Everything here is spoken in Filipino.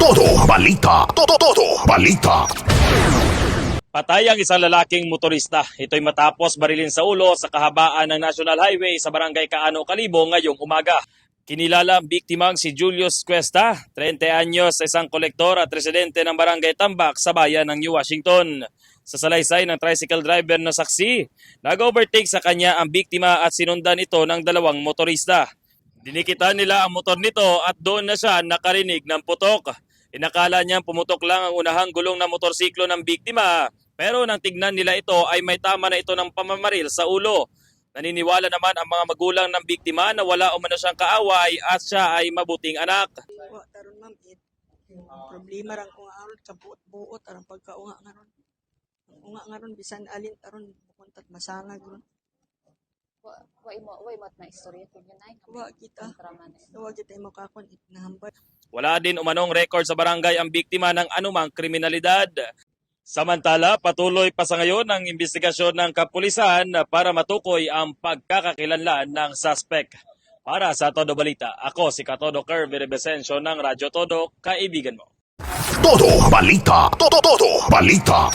Todo balita. Todo balita. Patay ang isang lalaking motorista. Ito'y matapos barilin sa ulo sa kahabaan ng National Highway sa Barangay Caano, Kalibo ngayong umaga. Kinilala ang biktimang si Julius Cuesta, 30 anyos, isang kolektor at residente ng Barangay Tambak sa bayan ng New Washington. Sa salaysay ng tricycle driver na saksi, nag-overtake sa kanya ang biktima at sinundan ito ng dalawang motorista. Dinikitan nila ang motor nito at doon na siya nakarinig ng putok. Inakala niyang pumutok lang ang unahang gulong ng motorsiklo ng biktima, pero nang tignan nila ito ay may tama na ito ng pamamaril sa ulo. Naniniwala naman ang mga magulang ng biktima na wala umano siyang kaaway at siya ay mabuting anak. Wa taron ma'am problema rang ko nga aron sa buot aron pagkaunga nga ron. Ang unga nga ron bisan alin taron bukuntat masangag ron. Way mo na istorya kun yun ay. Wa kita. Wa kita mo kakon itnahambal. Wala din umanong record sa barangay ang biktima ng anumang kriminalidad. Samantala, patuloy pa sa ngayon ang investigasyon ng kapulisan para matukoy ang pagkakakilanlan ng suspect. Para sa Todo Balita, ako si Katodo Kirby Rebesencio ng Radyo Todo, kaibigan mo. Todo balita. Todo balita.